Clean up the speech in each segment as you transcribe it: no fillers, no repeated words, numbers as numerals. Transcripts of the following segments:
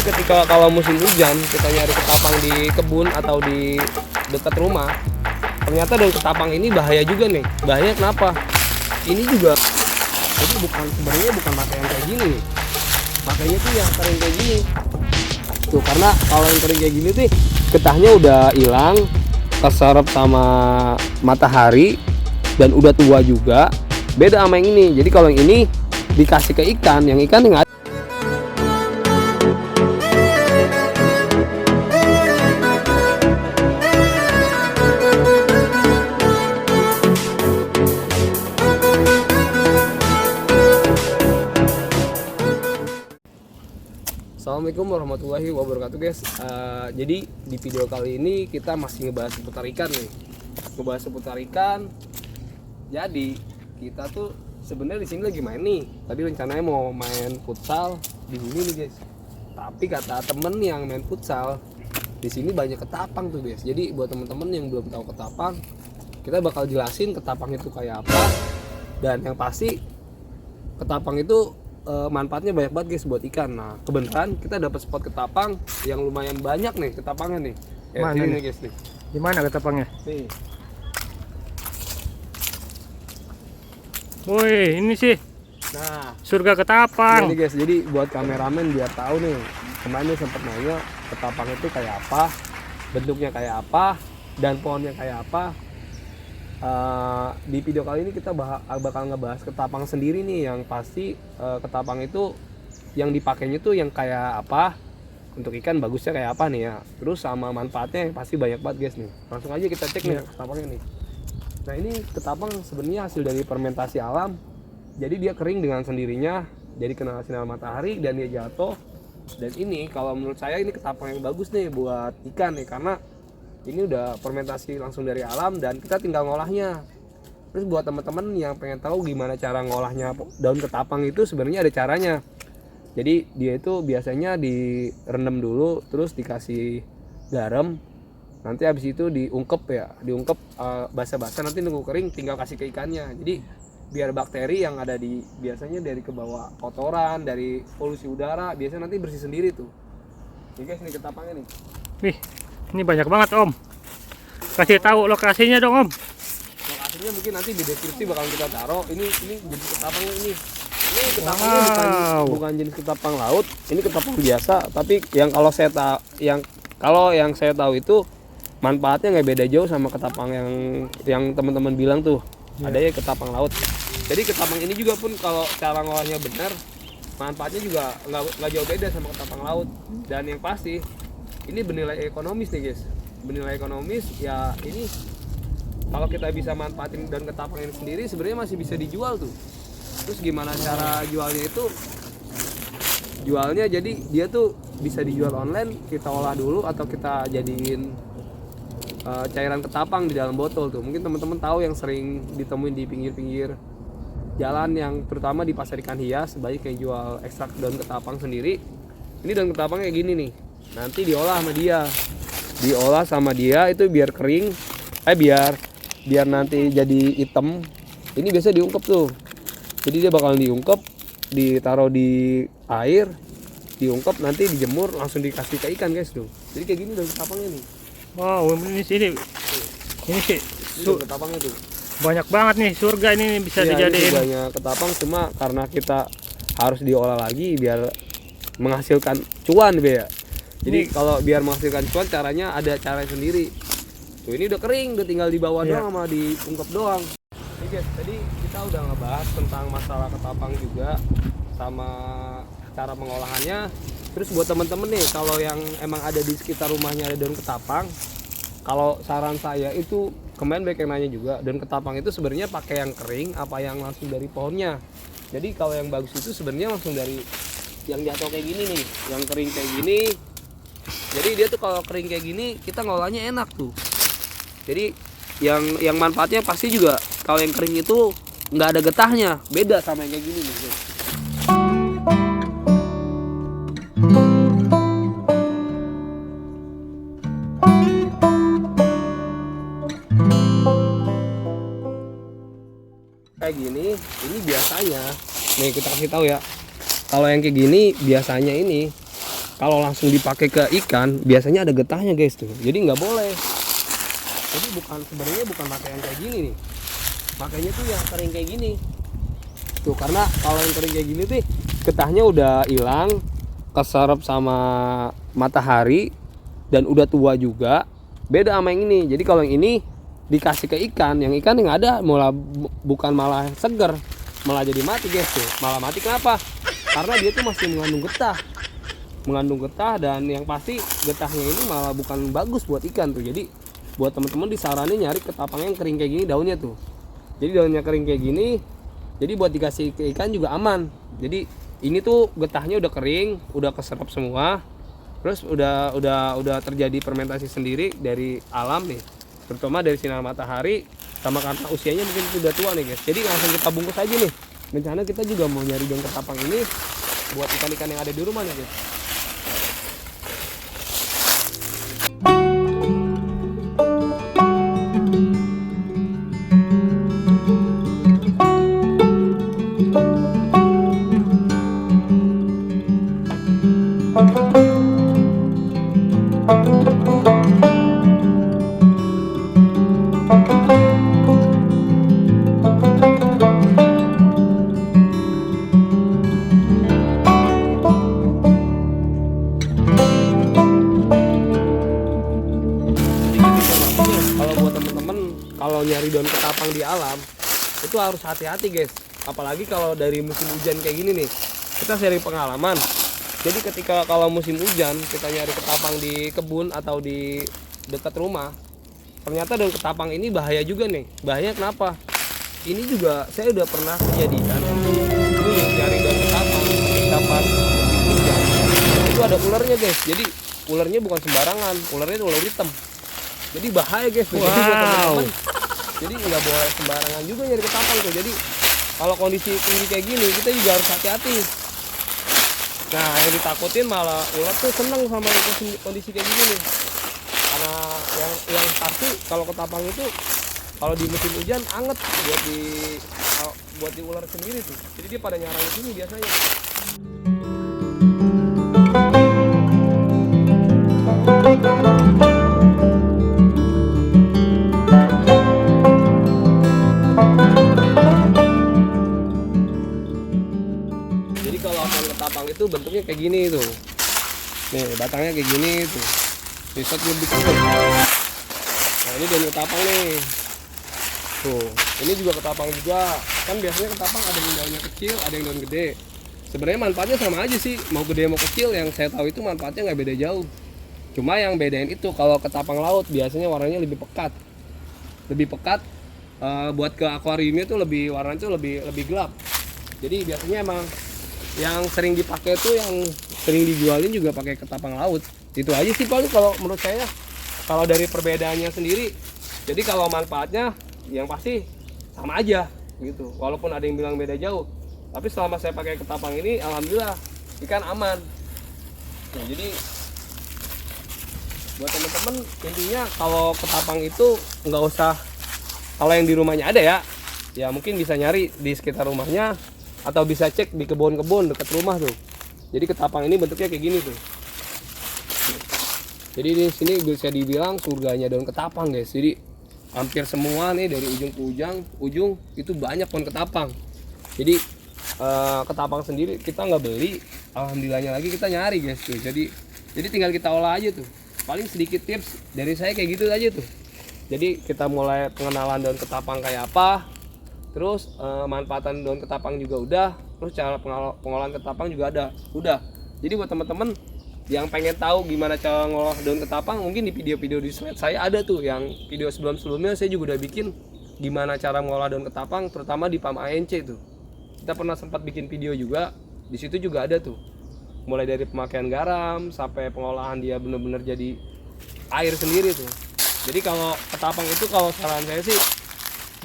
ketika kalau musim hujan kita nyari ketapang di kebun atau di dekat rumah, ternyata daun ketapang ini bahaya juga nih. Bahaya kenapa? Ini juga jadi sebenarnya bukan pakai yang kayak gini nih. Makanya tuh yang kering kayak gini. Tuh karena kalau yang kering kayak gini tuh getahnya udah hilang, keserap sama matahari dan udah tua juga. Beda sama yang ini. Jadi kalau yang ini dikasih ke ikan, yang ikan nggak. Assalamualaikum warahmatullahi wabarakatuh guys. Jadi di video kali ini kita masih ngebahas seputar ikan nih. Ngebahas seputar ikan. Jadi kita tuh sebenarnya di sini lagi main nih. Tadi rencananya mau main futsal di sini nih guys. Tapi kata temen yang main futsal di sini banyak ketapang tuh guys. Jadi buat temen-temen yang belum tahu ketapang, kita bakal jelasin ketapang itu kayak apa. Dan yang pasti ketapang itu manfaatnya banyak banget guys buat ikan. Nah kebetulan kita dapat spot ketapang yang lumayan banyak nih ketapangnya nih. Mana nih nih guys nih. Di mana ketapangnya? Nih. Woi, ini sih Nah, surga ketapang. ini guys, jadi buat kameramen biar tahu nih. Kemarin sempat nanya ketapang itu kayak apa, bentuknya kayak apa, dan pohonnya kayak apa. Di video kali ini kita bakal ngebahas ketapang sendiri nih, yang pasti ketapang itu yang dipakainya tuh yang kayak apa, untuk ikan bagusnya kayak apa nih ya, terus sama manfaatnya yang pasti banyak banget guys nih. Langsung aja kita cek nih ketapangnya nih. Nah ini ketapang sebenarnya hasil dari fermentasi alam, jadi dia kering dengan sendirinya, jadi kena sinar matahari dan dia jatuh. Dan ini kalau menurut saya ini ketapang yang bagus nih buat ikan nih, karena ini udah fermentasi langsung dari alam dan kita tinggal ngolahnya. Terus buat teman-teman yang pengen tahu gimana cara ngolahnya daun ketapang itu, sebenarnya ada caranya. Jadi dia itu biasanya direndam dulu, terus dikasih garam, nanti habis itu diungkep ya, basah-basah, nanti nunggu kering tinggal kasih ke ikannya. Jadi biar bakteri yang ada di biasanya dari kebawa kotoran, dari polusi udara, biasanya nanti bersih sendiri tuh. Ini guys, ini ketapangnya nih. Wih, ini banyak banget Om. Kasih tahu lokasinya dong Om. Lokasinya mungkin nanti di deskripsi bakal kita taruh. Ini jenis ketapangnya ini. Ini ketapangnya bukan jenis ketapang laut. Ini ketapang biasa. Tapi yang yang saya tahu itu manfaatnya nggak beda jauh sama ketapang yang teman-teman bilang tuh. Ada ya ketapang laut. Jadi ketapang ini juga pun kalau cara ngolahnya benar, manfaatnya juga nggak jauh beda sama ketapang laut. Dan yang pasti ini bernilai ekonomis nih guys. Bernilai ekonomis ya. Ini kalau kita bisa manfaatin dan ketapang ini sendiri, sebenarnya masih bisa dijual tuh. Terus gimana cara jualnya itu? Jualnya jadi dia tuh bisa dijual online, kita olah dulu atau kita jadiin cairan ketapang di dalam botol tuh. Mungkin teman-teman tahu yang sering ditemuin di pinggir-pinggir jalan, yang terutama di pasar ikan hias, banyak yang jual ekstrak daun ketapang sendiri. Ini daun ketapang kayak gini nih. Nanti diolah sama dia itu biar kering, biar nanti jadi hitam. Ini biasa diungkep tuh. Jadi dia bakal diungkep, ditaruh di air, diungkep, nanti dijemur, langsung dikasih ke ikan guys tuh. Jadi kayak gini daun ketapangnya nih. Wow, ini sih Ketapangnya tuh banyak banget nih, surga ini bisa dijadiin. Ini banyak ketapang, cuma karena kita harus diolah lagi biar menghasilkan cuan ya. Jadi kalau biar menghasilkan cuan, caranya ada cara sendiri. Tuh ini udah kering, udah tinggal dibawa doang sama diungkep doang. Oke guys, tadi kita udah ngebahas tentang masalah ketapang juga sama cara pengolahannya. Terus buat temen-temen nih, kalau yang emang ada di sekitar rumahnya ada daun ketapang, kalau saran saya itu, kemarin banyak yang nanya juga, daun ketapang itu sebenarnya pakai yang kering apa yang langsung dari pohonnya. Jadi kalau yang bagus itu sebenarnya langsung dari yang jatuh kayak gini nih, yang kering kayak gini. Jadi dia tuh kalau kering kayak gini kita ngolahnya enak tuh. Jadi yang manfaatnya pasti juga kalau yang kering itu nggak ada getahnya, beda sama yang kayak gini nih guys. Kayak gini, ini biasanya nih kita kasih tahu ya. Kalau yang kayak gini biasanya ini kalau langsung dipakai ke ikan biasanya ada getahnya guys tuh, jadi nggak boleh. Jadi sebenarnya bukan pakai yang kayak gini nih, makanya tuh yang kering kayak gini tuh, karena kalau yang kering kayak gini tuh getahnya udah hilang, keserap sama matahari dan udah tua juga, beda sama yang ini. Jadi kalau yang ini dikasih ke ikan, yang ada malah bukan malah seger, malah jadi mati guys tuh. Malah mati kenapa? Karena dia tuh masih mengandung getah dan yang pasti getahnya ini malah bukan bagus buat ikan tuh. Jadi buat teman-teman disaranin nyari ketapang yang kering kayak gini daunnya tuh. Jadi daunnya kering kayak gini, jadi buat dikasih ke ikan juga aman. Jadi ini tuh getahnya udah kering, udah keserap semua. Terus udah terjadi fermentasi sendiri dari alam nih, terutama dari sinar matahari sama karena usianya mungkin udah tua nih guys. Jadi langsung kita bungkus aja nih. Rencana kita juga mau nyari daun ketapang ini buat ikan-ikan yang ada di rumah nih guys. Kalau nyari daun ketapang di alam itu harus hati-hati guys, apalagi kalau dari musim hujan kayak gini nih. Kita sharing pengalaman, jadi ketika kalau musim hujan kita nyari ketapang di kebun atau di dekat rumah, ternyata daun ketapang ini bahaya juga nih. Bahaya kenapa? Ini juga saya udah pernah kejadian dulu nyari daun ketapang ketika pas musim hujan, itu ada ularnya guys. Jadi ularnya bukan sembarangan, ularnya itu ular hitam. Jadi bahaya guys. Wow. Jadi buat teman-teman, jadi nggak boleh sembarangan juga nyari ketapang tuh. Jadi kalau kondisi tinggi kayak gini kita juga harus hati-hati. Nah yang ditakutin malah ular tuh seneng sama kondisi kayak gini nih. Karena yang pasti kalau ketapang itu kalau di musim hujan anget buat di ular sendiri tuh. Jadi dia pada nyarang di sini biasanya. Jadi kalau akar ketapang itu bentuknya kayak gini tuh. Nih batangnya kayak gini tuh. Riset lebih kecil. Nah ini daun ketapang nih. Tuh, ini juga ketapang juga. Kan biasanya ketapang ada yang daunnya kecil, ada yang daun gede. Sebenarnya manfaatnya sama aja sih, mau gede mau kecil. Yang saya tahu itu manfaatnya nggak beda jauh. Cuma yang bedain itu kalau ketapang laut biasanya warnanya lebih pekat. Lebih pekat. Buat ke akuariumnya tuh warnanya tuh lebih gelap. Jadi biasanya emang yang sering dipakai tuh yang sering dijualin juga pakai ketapang laut. Itu aja sih paling kalau menurut saya. Kalau dari perbedaannya sendiri, jadi kalau manfaatnya yang pasti sama aja gitu. Walaupun ada yang bilang beda jauh, tapi selama saya pakai ketapang ini alhamdulillah ikan aman. Nah, jadi buat teman-teman intinya kalau ketapang itu nggak usah, kalau yang di rumahnya ada ya mungkin bisa nyari di sekitar rumahnya atau bisa cek di kebun-kebun dekat rumah tuh. Jadi ketapang ini bentuknya kayak gini tuh. Jadi di sini bisa dibilang surganya daun ketapang guys. Jadi hampir semua nih dari ujung ke ujung itu banyak pohon ketapang. Jadi ketapang sendiri kita nggak beli, alhamdulillahnya lagi kita nyari guys tuh. Jadi tinggal kita olah aja tuh. Paling sedikit tips dari saya kayak gitu aja tuh. Jadi kita mulai pengenalan daun ketapang kayak apa, terus manfaatan daun ketapang juga udah, terus cara pengolahan ketapang juga ada, udah. Jadi buat teman-teman yang pengen tahu gimana cara ngolah daun ketapang, mungkin di video-video di slide saya ada tuh, yang video sebelum-sebelumnya saya juga udah bikin gimana cara ngolah daun ketapang, terutama di PAM ANC tuh. Kita pernah sempat bikin video juga, di situ juga ada tuh. Mulai dari pemakaian garam sampai pengolahan dia bener-bener jadi air sendiri tuh. Jadi kalau ketapang itu kalau saran saya sih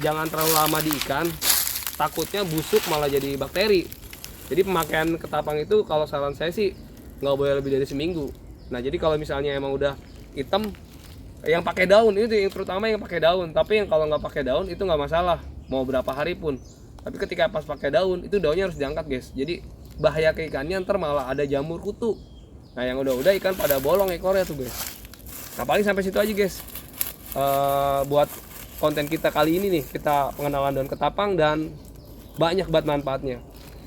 jangan terlalu lama di ikan, takutnya busuk malah jadi bakteri. Jadi pemakaian ketapang itu kalau saran saya sih nggak boleh lebih dari seminggu. Nah jadi kalau misalnya emang udah hitam, yang pakai daun itu yang terutama yang pakai daun. Tapi yang kalau nggak pakai daun itu nggak masalah, mau berapa hari pun. Tapi ketika pas pakai daun itu daunnya harus diangkat guys. Jadi bahaya ke ikannya ntar malah ada jamur kutu. Nah yang udah ikan pada bolong ekornya tuh guys. Nah paling sampai situ aja guys. Buat konten kita kali ini nih, kita pengenalan daun ketapang dan banyak banget manfaatnya.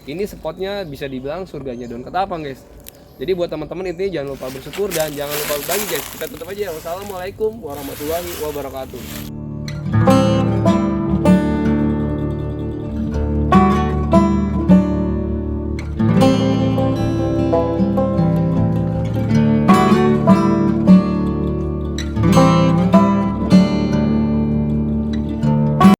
Ini spotnya bisa dibilang surganya daun ketapang guys. Jadi buat teman-teman intinya jangan lupa bersyukur dan jangan lupa berbagi guys. Kita tutup aja ya. Wassalamualaikum warahmatullahi wabarakatuh.